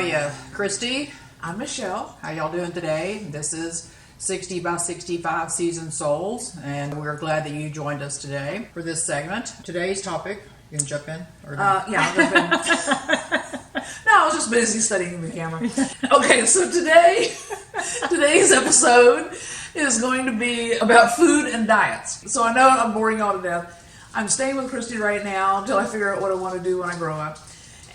are you? Christy? I'm Michelle. How y'all doing today? This is 60 by 65 Seasoned Souls, and we're glad that you joined us today for this segment. Today's topic, you can jump in? Or Yeah, I'll jump in. No, I was just busy studying the camera. Okay, so today's episode is going to be about food and diets. So I know I'm boring y'all to death. I'm staying with Christy right now until I figure out what I want to do when I grow up.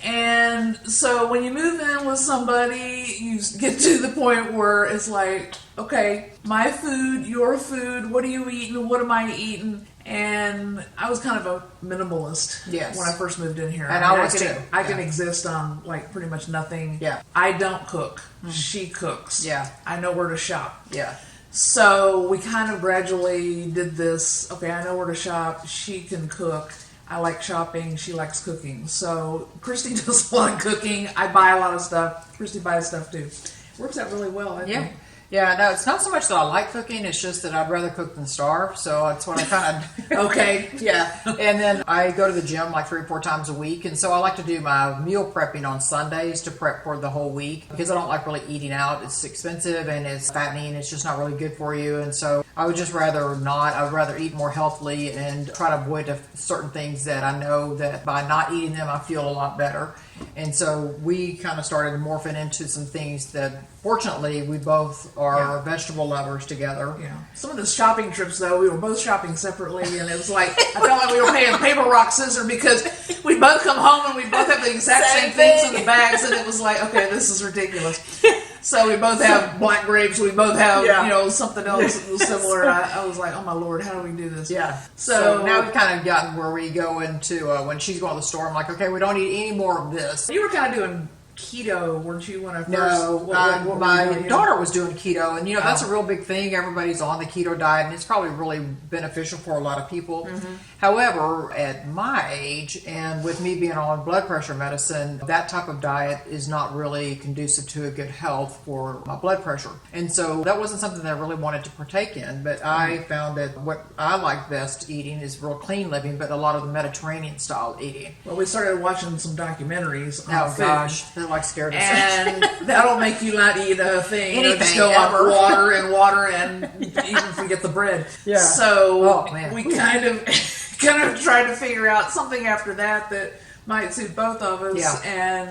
And so when you move in with somebody, you get to the point where it's like, okay, my food, your food, what are you eating, what am I eating? And I was kind of a minimalist when I first moved in here. And I was too. I can exist on like pretty much nothing. Yeah. I don't cook. She cooks. Yeah. I know where to shop. Yeah. So we kind of gradually did this. Okay, I know where to shop. She can cook. I like shopping. She likes cooking. So Christy does a lot of cooking. I buy a lot of stuff. Christy buys stuff too. Works out really well, I think. Yeah, no, it's not so much that I like cooking, it's just that I'd rather cook than starve, so that's what I kind of... Okay. Yeah, and then I go to the gym like 3 or 4 times a week, and so I like to do my meal prepping on Sundays to prep for the whole week, because I don't like really eating out. It's expensive, and it's fattening, it's just not really good for you, and so I would just rather not. I would rather eat more healthily and try to avoid certain things that I know that by not eating them, I feel a lot better. And so we kind of started morphing into some things that, fortunately, we both are vegetable lovers together. Yeah. Some of the shopping trips, though, we were both shopping separately, and it was like, I felt like we were playing paper, rock, scissors, because we both come home and we both have the exact same things in the bags, and it was like, okay, this is ridiculous. So we both have black grapes, we both have, something else that was similar. I was like, oh my Lord, how do we do this? Yeah. So now we've kind of gotten where we go into, when she's going to the store, I'm like, okay, we don't need any more of this. You were kind of doing keto, weren't you, when I first... No, my daughter was doing keto, and that's a real big thing. Everybody's on the keto diet, and it's probably really beneficial for a lot of people. However, at my age, and with me being on blood pressure medicine, that type of diet is not really conducive to a good health for my blood pressure. And so that wasn't something that I really wanted to partake in, but I found that what I like best eating is real clean living, but a lot of the Mediterranean style eating. Well, we started watching some documentaries on food. Gosh, they're like scared us. And that'll make you not eat a thing. Anything, just go on water, and even forget the bread. Yeah. So we kind of tried to figure out something after that might suit both of us. Yeah.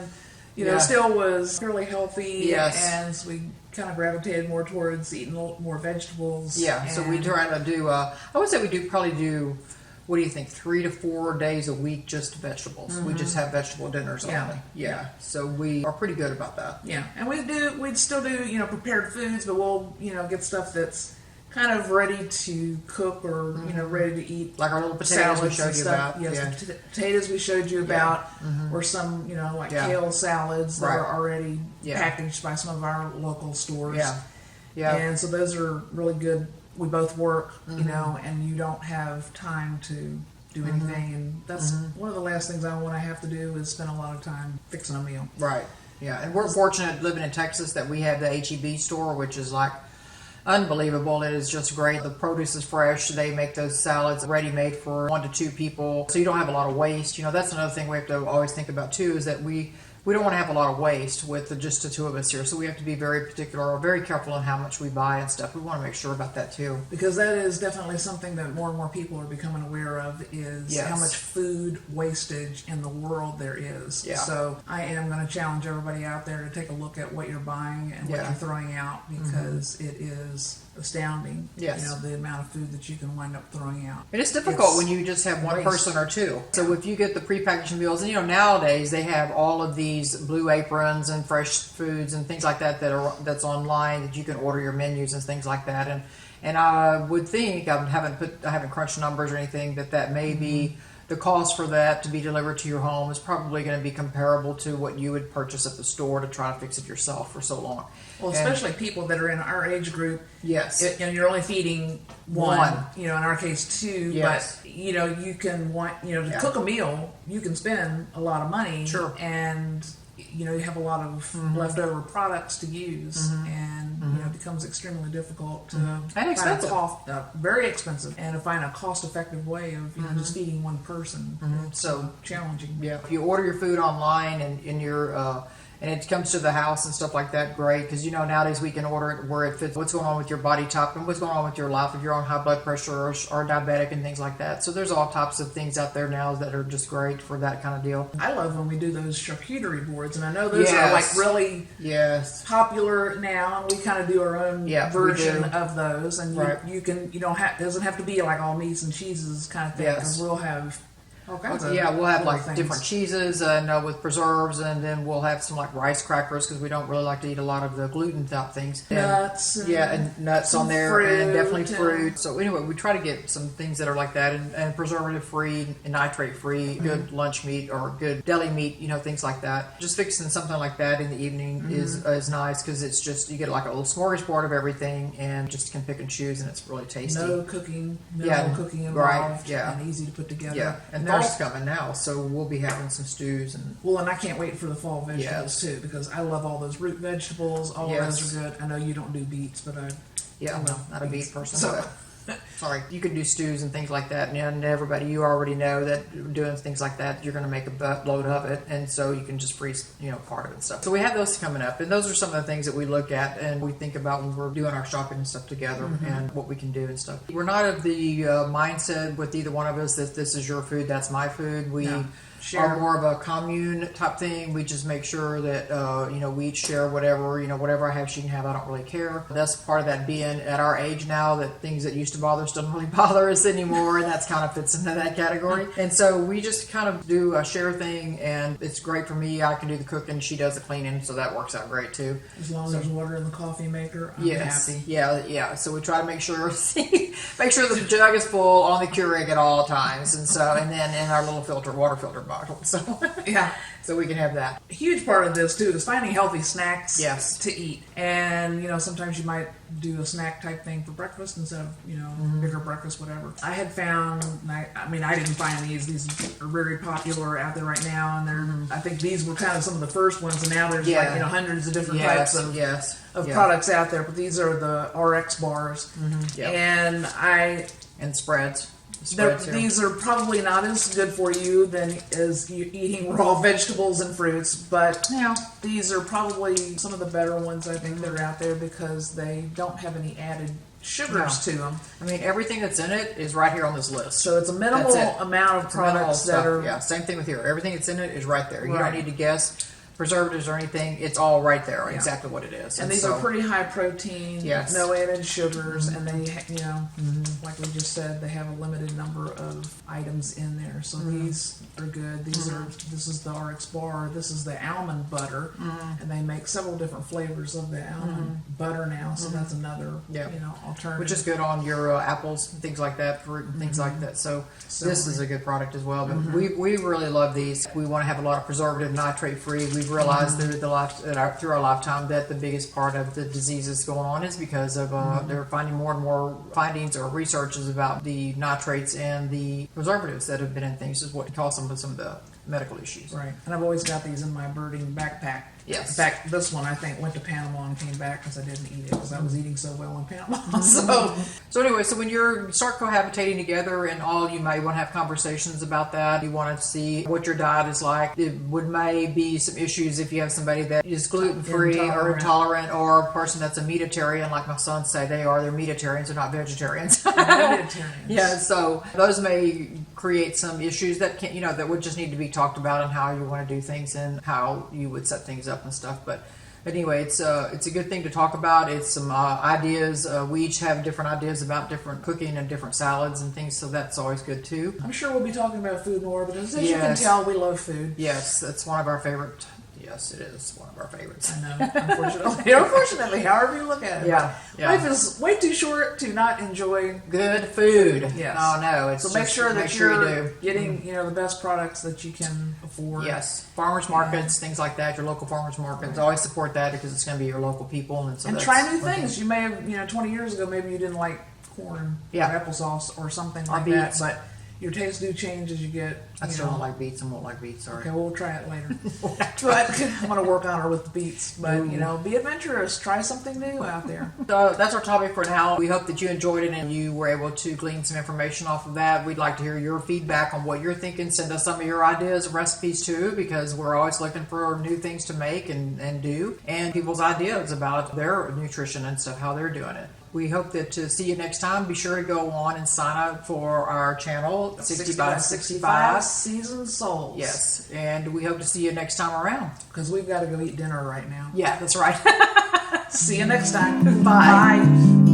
And still was fairly healthy. Yes. And so we kind of gravitated more towards eating a little more vegetables. Yeah. So we try to do. I would say we probably do. What do you think? 3 to 4 days a week, just vegetables. We just have vegetable dinners only. Yeah. So we are pretty good about that. Yeah, and we'd still do prepared foods, but we'll get stuff that's kind of ready to cook or ready to eat, like our little potatoes we showed you about. Yes, the potatoes we showed you about, or some kale salads that are already packaged by some of our local stores. Yeah. And so those are really good. We both work, and you don't have time to do anything, and that's one of the last things I want to have to do is spend a lot of time fixing a meal. Right. Yeah, and we're fortunate living in Texas that we have the H-E-B store, which is like unbelievable. It is just great. The produce is fresh. They make those salads ready-made for 1 to 2 people, so you don't have a lot of waste. That's another thing we have to always think about too, is that we don't want to have a lot of waste with just the 2 of us here, so we have to be very particular or very careful on how much we buy and stuff. We want to make sure about that too. Because that is definitely something that more and more people are becoming aware of, is how much food wastage in the world there is. Yeah. So I am going to challenge everybody out there to take a look at what you're buying and what you're throwing out, because it is astounding. Yes. The amount of food that you can wind up throwing out. And it's difficult when you just have one person or 2. So if you get the prepackaged meals, and nowadays they have all of these Blue Aprons and fresh foods and things like that's online that you can order your menus and things like that. And I would think, I haven't crunched numbers or anything, that may be the cost for that to be delivered to your home is probably going to be comparable to what you would purchase at the store to try to fix it yourself for so long. Well, especially people that are in our age group. Yes. And you're only feeding one. In our case 2. Yes. But, you can to cook a meal, you can spend a lot of money. Sure. And, you have a lot of leftover products to use. And, it becomes extremely difficult to and expensive. Very expensive. And to find a cost-effective way of, just feeding one person. It's so challenging. Yeah. If you order your food online and you're and it comes to the house and stuff like that, great. Because nowadays we can order it where it fits what's going on with your body type and what's going on with your life, if you're on high blood pressure or diabetic and things like that. So there's all types of things out there now that are just great for that kind of deal. I love when we do those charcuterie boards, and I know those are like really popular now, and we kind of do our own version of those. And you can, it doesn't have to be like all meats and cheeses kind of thing, because we'll have all kinds of we'll have like things. different cheeses and with preserves, and then we'll have some like rice crackers because we don't really like to eat a lot of the gluten type things. Nuts, and nuts on there, and definitely fruit. So anyway, we try to get some things that are like that, and preservative free and nitrate free, good lunch meat or good deli meat, things like that. Just fixing something like that in the evening is nice, because it's just, you get like a little smorgasbord of everything and just can pick and choose, and it's really tasty. No cooking involved, and easy to put together. And fall's coming now, so we'll be having some stews and I can't wait for the fall vegetables too, because I love all those root vegetables. All of those are good. I know you don't do beets, but I not a beet person. So. Sorry, you can do stews and things like that, and everybody, you already know that doing things like that, you're going to make a buttload of it, and so you can just freeze, part of it and stuff. So we have those coming up, and those are some of the things that we look at and we think about when we're doing our shopping and stuff together, and what we can do and stuff. We're not of the mindset with either one of us that this is your food, that's my food. We are more of a commune type thing. We just make sure that we each share whatever whatever I have, she can have. I don't really care. That's part of that being at our age now, that things that used to bother us don't really bother us anymore, and that's kind of fits into that category. And so we just kind of do a share thing, and it's great for me. I can do the cooking, she does the cleaning, so that works out great too. As long as there's water in the coffee maker, I'm happy. Yeah. So we try to make sure the jug is full on the Keurig at all times, and then in our little water filter bottle. So so we can have that. A huge part of this too is finding healthy snacks to eat. And sometimes you might do a snack type thing for breakfast instead of bigger breakfast, whatever. I had found, I didn't find these are very popular out there right now, and they're I think these were kind of some of the first ones, and now there's hundreds of different types of products out there. But these are the RX bars, and spreads. These are probably not as good for you as eating raw vegetables and fruits, but these are probably some of the better ones I think that are out there, because they don't have any added sugars to them. Everything that's in it is right here on this list. So it's a minimal amount of products that are... Yeah, same thing with here. Everything that's in it is right there. You don't need to guess preservatives or anything. It's all right there, exactly what it is. And these are pretty high protein, no added sugars, and they, like we just said, they have a limited number of items in there. So these are good. This is the RX bar. This is the almond butter, and they make several different flavors of the almond butter now. So that's another, alternative, which is good on your apples and things like that, fruit and things like that. So this is a good product as well. But we really love these. We want to have a lot of preservative, nitrate free. We've realized through our lifetime that the biggest part of the diseases going on is because of they're finding more and more findings or researches about the nitrates and the preservatives that have been in things, is what causes some of the medical issues. Right. And I've always got these in my birding backpack. Yes. In fact, this one I think went to Panama and came back because I didn't eat it because I was eating so well in Panama. So anyway, so when you start cohabitating together and all, you may want to have conversations about that. You want to see what your diet is like. It may be some issues if you have somebody that is gluten-free or intolerant, or a person that's a meatitarian, like my sons say they are. They're meatitarians, they're not vegetarians. Vegetarians. So those may create some issues that can, that would just need to be talked about, and how you want to do things and how you would set things up and stuff. But anyway, it's a good thing to talk about. It's some ideas. We each have different ideas about different cooking and different salads and things, so that's always good too. I'm sure we'll be talking about food more, but as you can tell, we love food. Yes, that's one of our favorite. Yes, it is one of our favorites. I know, unfortunately, however you look at it. Yeah. Life is way too short to not enjoy good food. Yes. Oh, no. It's so make sure that you're getting, the best products that you can afford. Yes. Farmers markets, things like that, your local farmers markets. Always support that, because it's going to be your local people. And try new things. You may have, 20 years ago, maybe you didn't like corn or applesauce or something like that, but your tastes do change as you get. I still don't like beets and won't like beets. Sorry. Okay, we'll try it later. But I'm going to work on her with the beets. But, be adventurous. Try something new out there. So that's our topic for now. We hope that you enjoyed it and you were able to glean some information off of that. We'd like to hear your feedback on what you're thinking. Send us some of your ideas and recipes too, because we're always looking for new things to make and do, and people's ideas about their nutrition and stuff, how they're doing it. We hope that to see you next time. Be sure to go on and sign up for our channel, 60 by 65 Seasoned Souls. Yes, and we hope to see you next time around. Because we've got to go eat dinner right now. Yeah, that's right. See you next time. Bye. Bye.